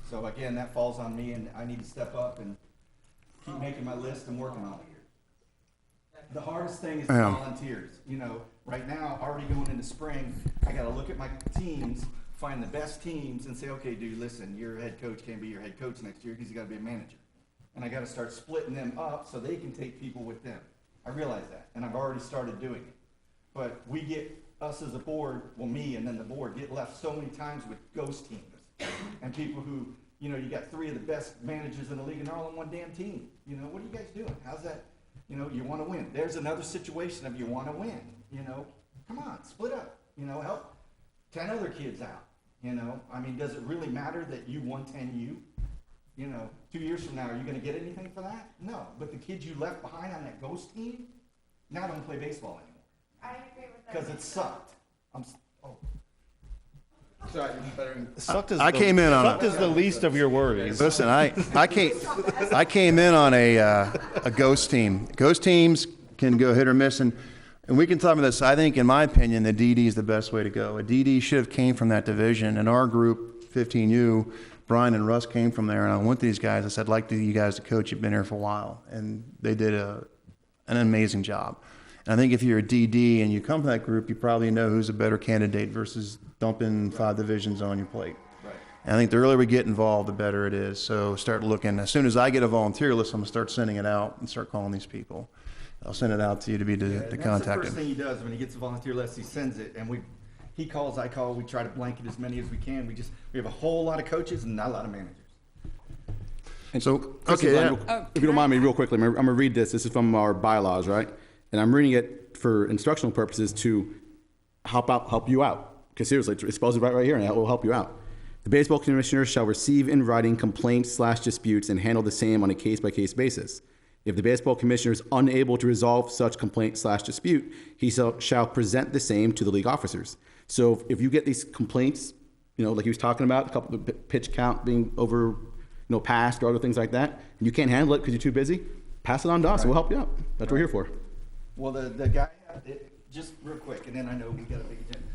So again, that falls on me, and I need to step up and keep making my list and working on it. The hardest thing is the volunteers. Right now, already going into spring, I got to look at my teams, find the best teams, and say, okay, dude, listen, your head coach can't be your head coach next year because you got to be a manager. And I got to start splitting them up so they can take people with them. I realize that, and I've already started doing it. But we get, us as a board, well, me and then the board, get left so many times with ghost teams. And people who, you got 3 of the best managers in the league, and they're all on one damn team. What are you guys doing? How's that? You want to win. There's another situation of you want to win. Come on, split up. Help 10 other kids out. Does it really matter that you won 10U? 2 years from now, are you going to get anything for that? No. But the kids you left behind on that ghost team now don't play baseball anymore. I agree with that. Because it sucked. I came in on Sucked is the least of your worries. Listen, I came in on a ghost team. Ghost teams can go hit or miss, and we can talk about this. I think, in my opinion, the DD is the best way to go. A DD should have came from that division. In our group, 15U, Brian and Russ came from there, and I went to these guys. I said, I'd like you guys to coach. You've been here for a while, and they did an amazing job. And I think if you're a DD and you come from that group, you probably know who's a better candidate versus dumping 5 divisions on your plate. Right. And I think the earlier we get involved, the better it is. So start looking. As soon as I get a volunteer list, I'm going to start sending it out and start calling these people. I'll send it out to you to be the That's the contact. first thing he does when he gets a volunteer list. He sends it, and he calls, I call. We try to blanket as many as we can. We have a whole lot of coaches and not a lot of managers. And So, Chris, okay, if you don't mind me real quickly, I'm going to read this. This is from our bylaws, right? And I'm reading it for instructional purposes to help you out. Because seriously, it's supposed to be right here, and that will help you out. The baseball commissioner shall receive in writing complaints/disputes and handle the same on a case-by-case basis. If the baseball commissioner is unable to resolve such complaint/dispute, he shall present the same to the league officers. So if you get these complaints, like he was talking about, a couple of pitch count being over, passed or other things like that, and you can't handle it because you're too busy, pass it on to us. We'll help you out. That's what we're here for. Well, the guy, just real quick, and then I know we got a big agenda.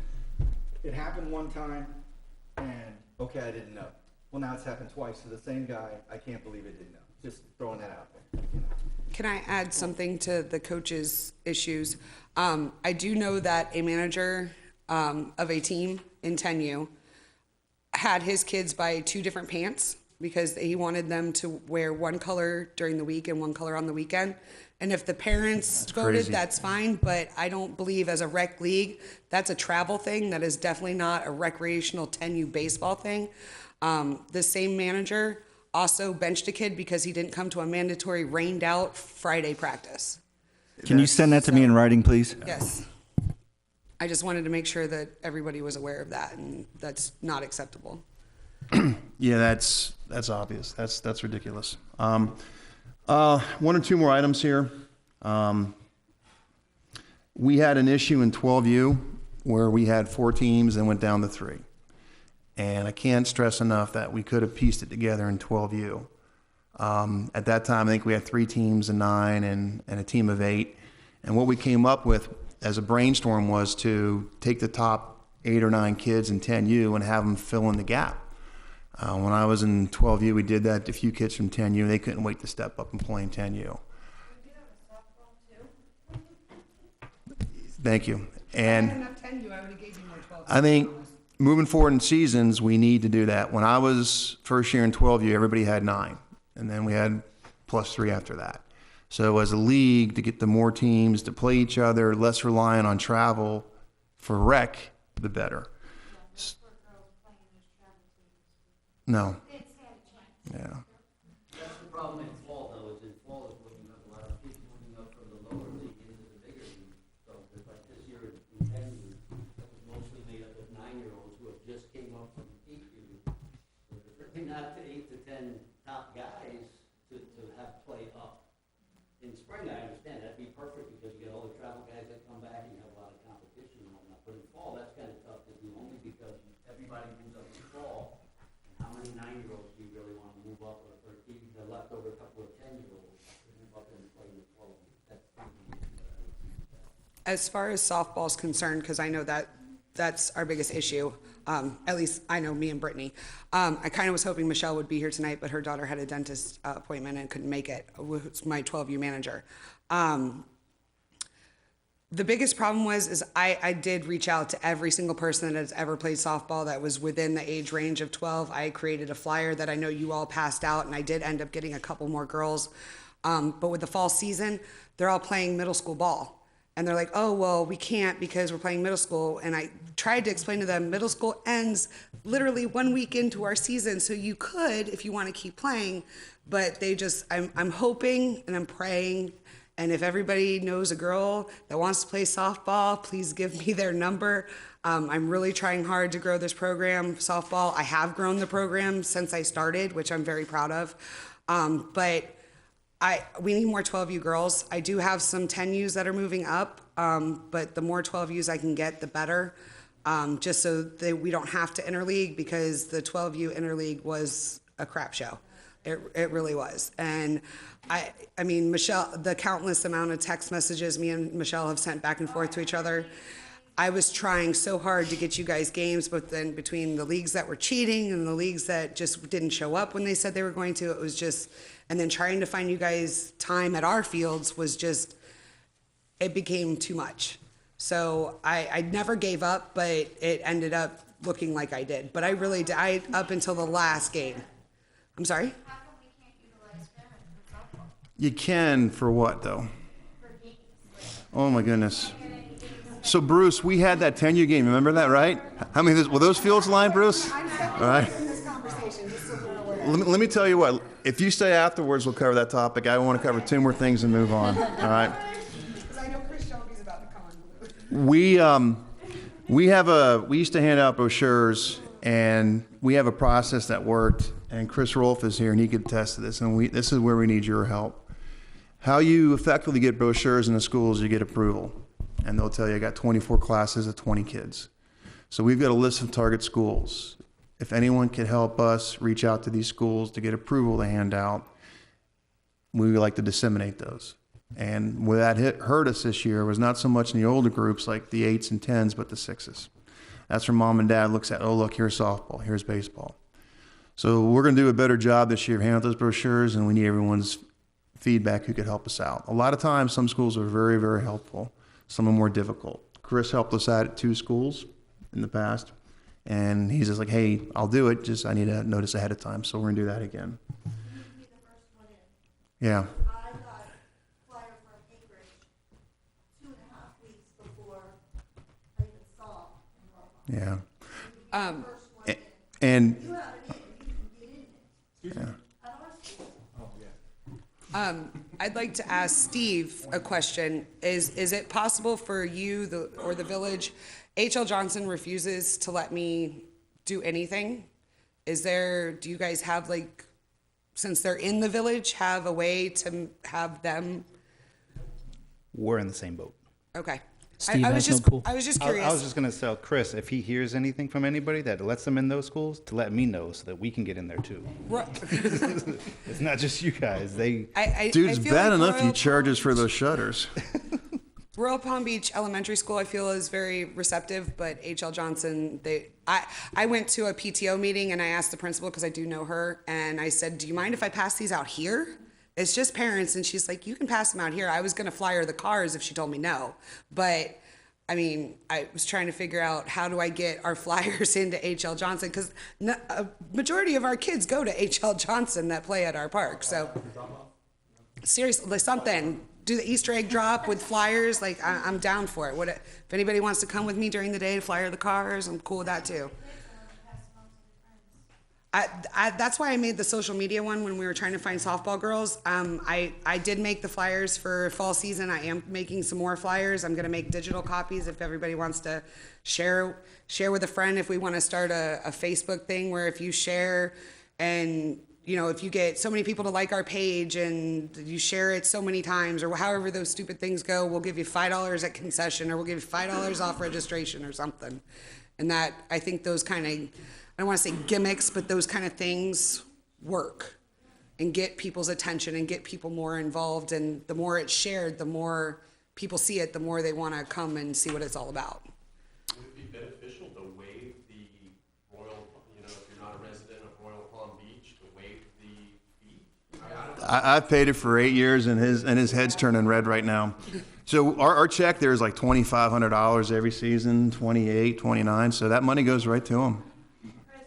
It happened one time, and okay, I didn't know. Well, now it's happened twice to the same guy. I can't believe it didn't know. Just throwing that out there. Can I add something to the coaches' issues? I do know that a manager of a team in 10U had his kids buy 2 different pants because he wanted them to wear one color during the week and one color on the weekend. And if the parents voted, crazy. that's fine, but I don't believe as a rec league, that's a travel thing. That is definitely not a recreational 10U baseball thing. The same manager also benched a kid because he didn't come to a mandatory rained out Friday practice. Can you send that to me in writing, please? Yes. I just wanted to make sure that everybody was aware of that, and that's not acceptable. Yeah, that's obvious. That's ridiculous. 1 or 2 more items here. We had an issue in 12U where we had 4 teams and went down to 3. And I can't stress enough that we could have pieced it together in 12U. At that time, I think we had 3 teams of 9 and a team of 8. And what we came up with as a brainstorm was to take the top 8 or 9 kids in 10U and have them fill in the gap. When I was in 12U, we did that to a few kids from 10U. They couldn't wait to step up and play in 10U. Thank you. And enough 10U, I would have gave you more 12. I think moving forward in seasons, we need to do that. When I was first year in 12U, everybody had 9. And then we had +3 after that. So as a league, to get the more teams to play each other, less reliant on travel for rec, the better. No. Yeah. That's the problem in fall, though, is in fall is when you have a lot of kids moving up from the lower league into the bigger league. So, just like this year in 10U, that was mostly made up of 9-year-olds who have just came up from 8U. So they're certainly not the 8 to 10 top guys to have play up. In spring, I understand, that'd be perfect because you get all the travel guys that come back and you have a lot of competition and whatnot. But in fall, that's kind of tough to do, only because everybody moves up in fall. How many 9-year-olds do you really want to move up, or even the leftover couple of 10-year-olds to move up and play in the 12? As far as softball is concerned, because I know that's our biggest issue, at least I know me and Brittany. I kind of was hoping Michelle would be here tonight, but her daughter had a dentist appointment and couldn't make it. It's my 12U manager. The biggest problem is I did reach out to every single person that has ever played softball that was within the age range of 12. I created a flyer that I know you all passed out, and I did end up getting a couple more girls. But with the fall season, they're all playing middle school ball. And they're like, oh, well, we can't because we're playing middle school. And I tried to explain to them, middle school ends literally 1 week into our season. So you could, if you want to keep playing, but they just, I'm hoping and I'm praying. And if everybody knows a girl that wants to play softball, please give me their number. I'm really trying hard to grow this program, softball. I have grown the program since I started, which I'm very proud of. But we need more 12U girls. I do have some 10Us that are moving up, but the more 12Us I can get, the better. Just so that we don't have to interleague, because the 12U interleague was a crap show. It really was. And I mean, Michelle, the countless amount of text messages me and Michelle have sent back and forth to each other, I was trying so hard to get you guys games, but then between the leagues that were cheating and the leagues that just didn't show up when they said they were going to, it was just, and then trying to find you guys time at our fields was just, it became too much. I never gave up, but it ended up looking like I did. But I really did, up until the last game. I'm sorry? How come we can't utilize women for softball? You can for what, though? For games? Oh, my goodness. So, Bruce, we had that 10U game. Remember that, right? How many, were those fields lined, Bruce? All right. Let me tell you what. If you stay afterwards, we'll cover that topic. I want to cover 2 more things and move on. All right? Because I know Chris Shelby's about to come on. We used to hand out brochures, And we have a process that worked, and Chris Rolfe is here, and he could attest to this, and this is where we need your help. How you effectively get brochures in the schools, you get approval. And they'll tell you, I got 24 classes of 20 kids. So we've got a list of target schools. If anyone could help us reach out to these schools to get approval to hand out, we would like to disseminate those. And where that hurt us this year was not so much in the older groups like the 8s and 10s, but the 6s. That's where mom and dad looks at, oh, look, here's softball, here's baseball. So we're going to do a better job this year of handing out those brochures, and we need everyone's feedback who could help us out. A lot of times, some schools are very, very helpful. Some are more difficult. Chris helped us out at 2 schools in the past, and he's just like, hey, I'll do it, just I need a notice ahead of time, so we're going to do that again. You need to be the first one in. Yeah. I got a flyer from Anchorage 2.5 weeks before I even saw it. Yeah. The first one in. And You have it in, you can get in it. At our school. I'd like to ask Steve a question. Is it possible for you or the village, H.L. Johnson refuses to let me do anything? Do you guys have, like, since they're in the village, have a way to have them? We're in the same boat. Okay. Steve I was has just, no pool. I was just I curious. was just gonna tell Chris, if he hears anything from anybody that lets them in those schools, to let me know so that we can get in there too. It's not just you guys. dude, I it's feel bad like enough you Royal charge us Palm for those shutters. Royal Palm Beach Elementary School, I feel, is very receptive, but H.L. Johnson, I went to a PTO meeting and I asked the principal, because I do know her, and I said, do you mind if I pass these out here? It's just parents, and she's like, you can pass them out here. I was gonna flyer the cars if she told me no, but I mean, I was trying to figure out how do I get our flyers into H.L. Johnson, because a majority of our kids go to H.L. Johnson that play at our park, so. Seriously, something. Do the Easter egg drop with flyers. Like, I'm down for it. If anybody wants to come with me during the day to flyer the cars, I'm cool with that too. That's why I made the social media one when we were trying to find softball girls. I did make the flyers for fall season. I am making some more flyers. I'm gonna make digital copies if everybody wants to share with a friend. If we want to start a Facebook thing where if you share and if you get so many people to like our page and you share it so many times or however those stupid things go, we'll give you $5 at concession or we'll give you $5 off registration or something. And that, I think those kind of, I don't want to say gimmicks, but those kind of things work and get people's attention and get people more involved. And the more it's shared, the more people see it, the more they want to come and see what it's all about. Would it be beneficial to waive the Royal, if you're not a resident of Royal Palm Beach, to waive the fee? I've paid it for 8 years, and his head's turning red right now. So our check there is like $2,500 every season, 28, 29. So that money goes right to him. Chris,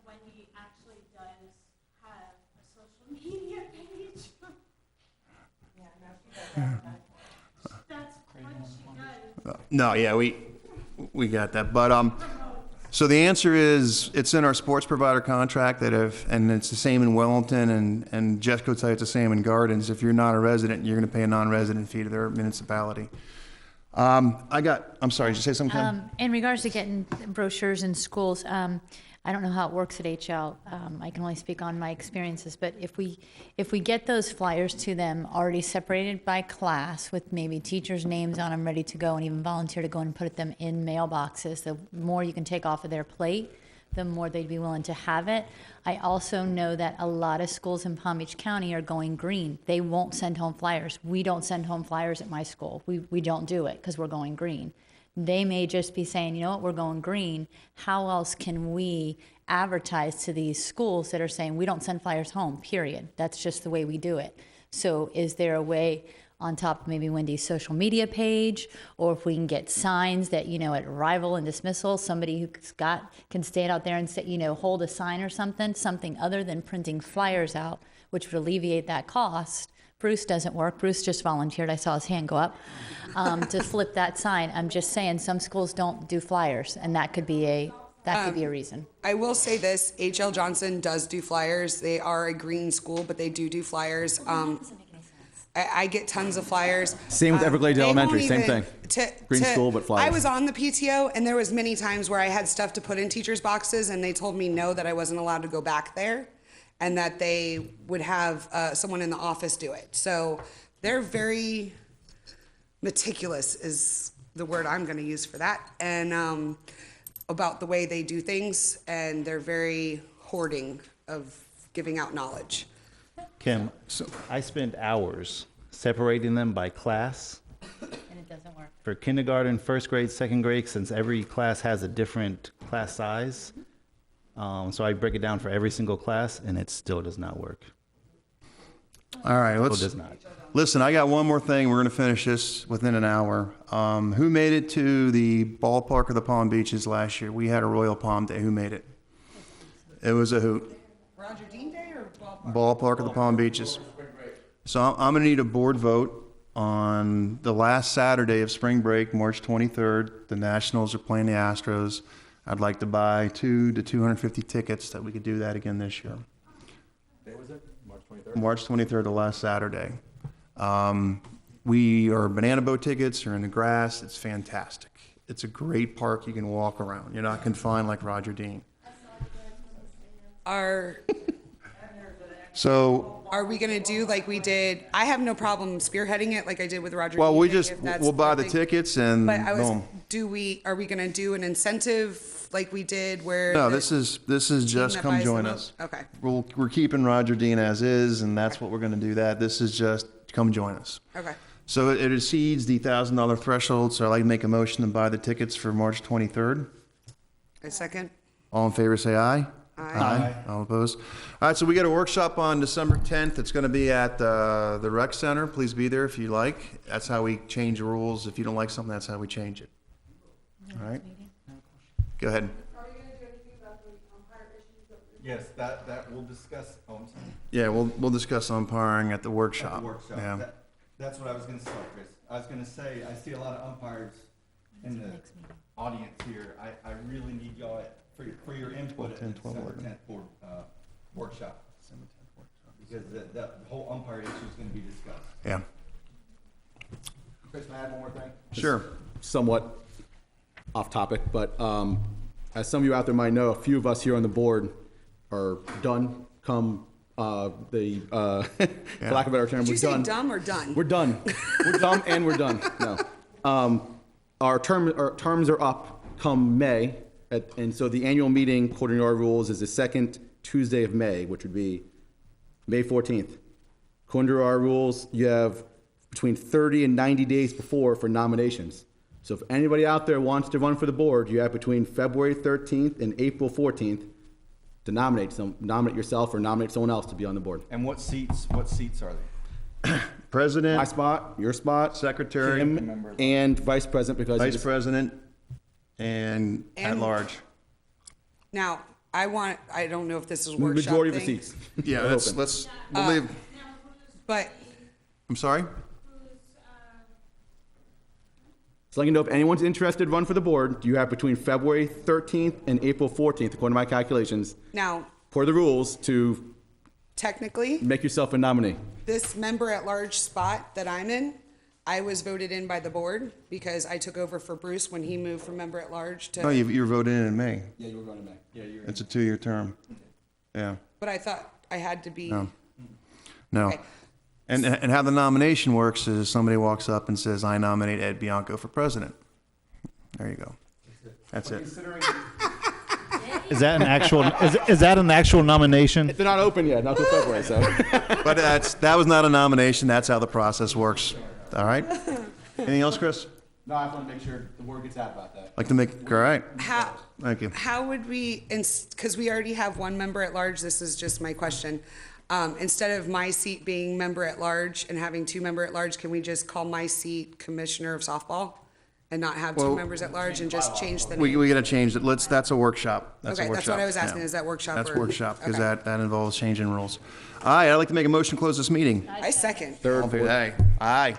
Wendy actually does have a social media page. Yeah, no, she does that. That's what she does. No, yeah, we got that. But so the answer is it's in our sports provider contract and it's the same in Wellington and Jessica will tell you it's the same in Gardens. If you're not a resident, you're going to pay a non-resident fee to their municipality. I'm sorry, did you say something, Kim? In regards to getting brochures in schools, I don't know how it works at HL. I can only speak on my experiences, but if we get those flyers to them already separated by class with maybe teachers' names on them ready to go and even volunteer to go and put them in mailboxes, the more you can take off of their plate, the more they'd be willing to have it. I also know that a lot of schools in Palm Beach County are going green. They won't send home flyers. We don't send home flyers at my school. We don't do it because we're going green. They may just be saying, you know what, we're going green. How else can we advertise to these schools that are saying we don't send flyers home, period. That's just the way we do it. So is there a way on top of maybe Wendy's social media page, or if we can get signs that, at arrival and dismissal, somebody can stand out there and say, hold a sign or something other than printing flyers out, which would alleviate that cost. Bruce doesn't work. Bruce just volunteered. I saw his hand go up to flip that sign. I'm just saying some schools don't do flyers, and that could be a reason. I will say this, H.L. Johnson does do flyers. They are a green school, but they do flyers. I get tons of flyers. Same with Everglades They won't Elementary, same even- thing. Green school, but flyers. I was on the PTO, and there was many times where I had stuff to put in teachers' boxes, and they told me no, that I wasn't allowed to go back there, and that they would have someone in the office do it. So they're very meticulous is the word I'm going to use for that, and about the way they do things, and they're very hoarding of giving out knowledge. Kim, so I spend hours separating them by class And it doesn't work. for kindergarten, first grade, second grade, since every class has a different class size. So I break it down for every single class, and it still does not work. All right, Still let's, does not. listen, I got one more thing. We're going to finish this within an hour. Who made it to the ballpark of the Palm Beaches last year? We had a Royal Palm Day. Who made it? It was a hoot. Roger Dean Day or ballpark? Ballpark of the Palm Beaches. So I'm going to need a board vote on the last Saturday of spring break, March 23rd. The Nationals are playing the Astros. I'd like to buy 2 to 250 tickets that we could do that again this year. Day was it? March 23rd? March 23rd, the last Saturday. We are banana boat tickets. You're in the grass. It's fantastic. It's a great park. You can walk around. You're not confined like Roger Dean. So, Are we gonna do like we did? I have no problem spearheading it like I did with Roger. well, Dean we Day, just, if that's we'll buy the thing. tickets and But I was, boom. are we gonna do an incentive like we did where? No, the this is just that come buys join them us. up- Okay, We're keeping Roger Dean as is, and that's what we're gonna do that. This is just come join us. okay. So it exceeds the $1,000 threshold, so I'd like to make a motion to buy the tickets for March 23rd. A second? All in favor, say aye. Aye. All opposed? All right, so we got a workshop on December 10th. It's going to be at the rec center. Please be there if you like. That's how we change the rules. If you don't like something, that's how we change it. All right? Go ahead. Yes, that we'll discuss, I'm sorry. Yeah, we'll discuss umpiring at the At workshop. the workshop. Yeah. That's what I was gonna say, Chris. I was gonna say, I see a lot of umpires in the audience here. I really need y'all for your input at the 10, 12, December 11. 10th board, workshop. Because the whole umpire issue is gonna be discussed. Yeah. Chris, can I add one more thing? Sure. Somewhat off topic, but as some of you out there might know, a few of us here on the board are done come for lack of a better term, Did you we're say done. dumb or done? We're done. We're dumb and we're done. No. Our terms are up come May, and so the annual meeting, according to our rules, is the second Tuesday of May, which would be May 14th. According to our rules, you have between 30 and 90 days before for nominations. So if anybody out there wants to run for the board, you have between February 13th and April 14th to nominate yourself or nominate someone else to be on the board. And what seats are they? My President, spot, your spot, Secretary, Kim, and vice president because Vice it's- President, and at And- large. Now, I don't know if this is a workshop majority of the thing, seats. Yeah, We're let's open. believe. but I'm sorry? So let you know if anyone's interested, run for the board. You have between February 13th and April 14th, according to my calculations, now, per the rules, to technically, make yourself a nominee. this member-at-large spot that I'm in, I was voted in by the board because I took over for Bruce when he moved from member-at-large No, to, you were voted in May. Yeah, you were going to May. Yeah, you're. It's a 2-year term. Yeah, but I thought I had to be. no. No. Okay. And how the nomination works is somebody walks up and says, I nominate Ed Bianco for president. There you go. That's it. Is that an actual, is that an actual nomination? They're not open yet, not till February, so. But that was not a nomination. That's how the process works. All right? Anything else, Chris? No, I just want to make sure the word gets out about that. Like to make, all right. How, Thank you. how would we, because we already have one member-at-large, this is just my question. Instead of my seat being member-at-large and having 2 member-at-large, can we just call my seat Commissioner of Softball? And not have 2 Well- members-at-large and just change the We name? got to change it. That's a workshop. That's a Okay, that's workshop. what I was asking, Yeah. is that workshop That's or- workshop, because okay. that involves changing rules. All right, I'd like to make a motion to close this meeting. I second. All in favor? Aye. Aye.